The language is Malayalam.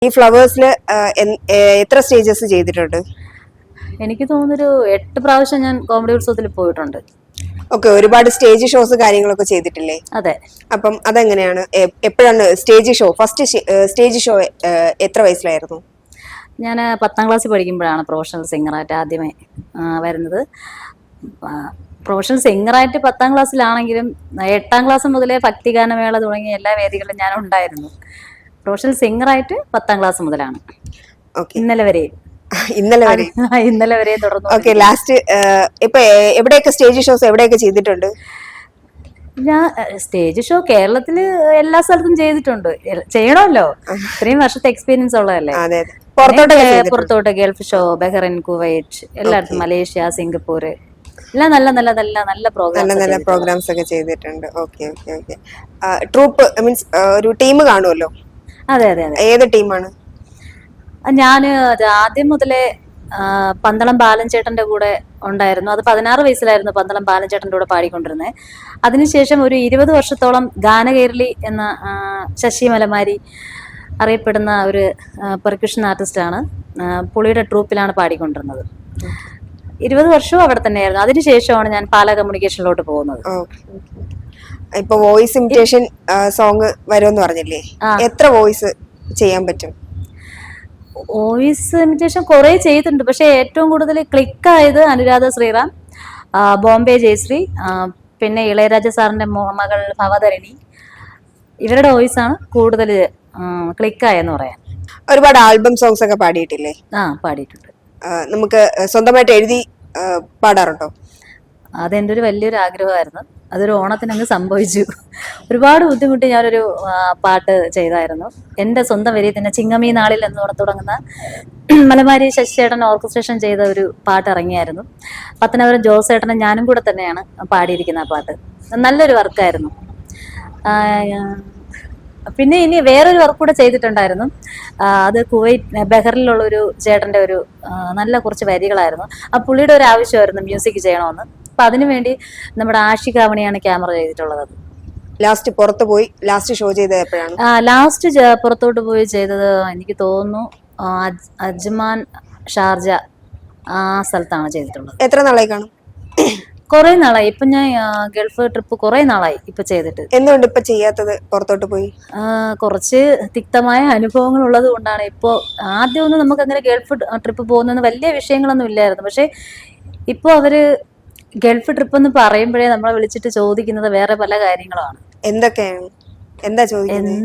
ഈ ഫ്ലവേഴ്സിൽ എത്ര സ്റ്റേജസ് ചെയ്തിട്ടുണ്ട്? എനിക്ക് തോന്നുന്നൊരു 8 പ്രാവശ്യം ഞാൻ കോമഡി ഉത്സവത്തിൽ പോയിട്ടുണ്ട്. ഓക്കെ, ഒരുപാട് സ്റ്റേജ് ഷോസ് കാര്യങ്ങളൊക്കെ ചെയ്തിട്ടില്ലേ? അതെ. അപ്പം അതെങ്ങനെയാണ്, എപ്പോഴാണ് stage show, first stage show എത്ര വയസ്സിലായിരുന്നു? ഞാൻ 10ാം ക്ലാസ്സിൽ പഠിക്കുമ്പോഴാണ് പ്രൊഫഷണൽ സിംഗറായിട്ട് ആദ്യമേ വരുന്നത്. പ്രൊഫഷണൽ സിംഗറായിട്ട് 10ാം ക്ലാസ്സിലാണെങ്കിലും 8ാം ക്ലാസ് മുതലേ ഭക്തിഗാനമേള തുടങ്ങിയ എല്ലാ വേദികളിലും ഞാൻ ഉണ്ടായിരുന്നു. പ്രൊഫഷണൽ സിംഗറായിട്ട് 10ാം ക്ലാസ് മുതലാണ് ഇന്നലെ വരെ തുടർന്നു. ഓക്കെ, ലാസ്റ്റ് ഇപ്പൊ എവിടെയൊക്കെ സ്റ്റേജ് ഷോസ് എവിടെയൊക്കെ ചെയ്തിട്ടുണ്ട്? ഞാൻ സ്റ്റേജ് ഷോ കേരളത്തില് എല്ലാ സ്ഥലത്തും ചെയ്തിട്ടുണ്ട്. ചെയ്യണമല്ലോ, ഇത്രയും വർഷത്തെ എക്സ്പീരിയൻസ് ഉള്ളതല്ലേ. പുറത്തോട്ട് ഗൾഫ് ഷോ, ബഹ്റൈൻ, കുവൈറ്റ്, എല്ലായിടത്തും, മലേഷ്യ, സിംഗപ്പൂർ, എല്ലാം നല്ല പ്രോഗ്രാംസ് ഒക്കെ ചെയ്തിട്ടുണ്ട്. Okay okay okay. Troupe means ഒരു ടീം കാണുമല്ലോ? അതെ അതെ അതെ. ഏത് ടീമാണ്? ഞാൻ ആദ്യം മുതലേ പന്തളം ബാലൻചേട്ടന്റെ കൂടെ ഉണ്ടായിരുന്നു. അത് 16 വയസ്സിലായിരുന്നു പന്തളം ബാലൻചേട്ടന്റെ കൂടെ പാടിക്കൊണ്ടിരുന്നത്. അതിനുശേഷം ഒരു 20 വർഷത്തോളം ഗാനകേരളി എന്ന ശശി മലമാരി അറിയപ്പെടുന്ന ഒരു പെർക്യൂഷൻ ആർട്ടിസ്റ്റാണ്. പുള്ളിയുടെ ട്രൂപ്പിലാണ് പാടിക്കൊണ്ടിരുന്നത്. 20 വർഷവും അവിടെ തന്നെയായിരുന്നു. അതിനുശേഷമാണ് ഞാൻ പാലാ കമ്മ്യൂണിക്കേഷനിലോട്ട് പോകുന്നത്. ഇപ്പൊ വോയിസ് ഇമിറ്റേഷൻ സോങ് വരുമെന്ന് പറഞ്ഞില്ലേ, എത്ര വോയിസ് ചെയ്യാൻ പറ്റും? വോയിസ് ഇമിറ്റേഷൻ കുറെ ചെയ്തിട്ടുണ്ട്. പക്ഷെ ഏറ്റവും കൂടുതൽ ക്ലിക്കായത് അനുരാധ ശ്രീറാം, ബോംബെ ജയശ്രീ, പിന്നെ ഇളയരാജ സാറിന്റെ മകൾ ഭവതരണി, ഇവരുടെ വോയിസ് ആണ് കൂടുതൽ ക്ലിക്കായെന്ന് പറയാം. ഒരുപാട് ആൽബം സോങ്സ് ഒക്കെ പാടിയിട്ടില്ലേ? പാടിയിട്ടുണ്ട്. നമുക്ക് സ്വന്തമായിട്ട് എഴുതി പാടാറുണ്ടോ? അതെൻ്റെ ഒരു വലിയൊരു ആഗ്രഹമായിരുന്നു. അതൊരു ഓണത്തിന് അങ്ങ് സംഭവിച്ചു. ഒരുപാട് ബുദ്ധിമുട്ടി ഞാനൊരു പാട്ട് ചെയ്തായിരുന്നു. എൻ്റെ സ്വന്തം വരി തന്നെ, ചിങ്ങമീ നാളിൽ എന്ന് തുടങ്ങുന്ന മലമാരി ശശിചേട്ടൻ ഓർക്കസ്ട്രേഷൻ ചെയ്ത ഒരു പാട്ട് ഇറങ്ങിയായിരുന്നു. പത്തനാപുരം ജോസേട്ടനും ഞാനും കൂടെ തന്നെയാണ് പാടിയിരിക്കുന്ന ആ പാട്ട്. നല്ലൊരു വർക്കായിരുന്നു. പിന്നെ ഇനി വേറൊരു വർക്ക് കൂടെ ചെയ്തിട്ടുണ്ടായിരുന്നു. അത് കുവൈറ്റ് ബഹ്റിലുള്ള ഒരു ചേട്ടൻ്റെ ഒരു നല്ല കുറച്ച് വരികളായിരുന്നു. ആ പുള്ളിയുടെ ഒരു ആവശ്യമായിരുന്നു മ്യൂസിക് ചെയ്യണമെന്ന്. അപ്പൊ അതിനുവേണ്ടി നമ്മുടെ ആഷികാവണിയാണ് ക്യാമറ ചെയ്തിട്ടുള്ളത്. ലാസ്റ്റ് പുറത്ത് പോയി ലാസ്റ്റ് ഷോ ചെയ്തത് എപ്പോഴാണ്? ലാസ്റ്റ് പുറത്തോട്ട് പോയി ചെയ്തത് എനിക്ക് തോന്നുന്നു അജ്മാൻ, ഷാർജ, ആ സ്ഥലത്താണ് ചെയ്തിട്ടുള്ളത്. എത്ര നാളായി കാണും? കുറെ നാളായി. ഇപ്പൊ ഞാൻ ഗൾഫ് ട്രിപ്പ് കുറെ നാളായി ഇപ്പൊ ചെയ്തിട്ട്. എന്തുകൊണ്ട് ഇപ്പൊ ചെയ്യാത്തത്? പുറത്തോട്ട് പോയി കുറച്ച് തിക്തമായ അനുഭവങ്ങൾ ഉള്ളത് കൊണ്ടാണ്. ഇപ്പോ ആദ്യമൊന്നും നമുക്ക് അങ്ങനെ ഗൾഫ് ട്രിപ്പ് പോകുന്ന വലിയ വിഷയങ്ങളൊന്നും ഇല്ലായിരുന്നു. പക്ഷെ ഇപ്പൊ അവര് ഗൾഫ് ട്രിപ്പ് എന്ന് പറയുമ്പോഴേ നമ്മളെ വിളിച്ചിട്ട് ചോദിക്കുന്നത് വേറെ പല കാര്യങ്ങളാണ്. എന്തൊക്കെയാണ്? എന്താ ചോദിക്കുന്നത്?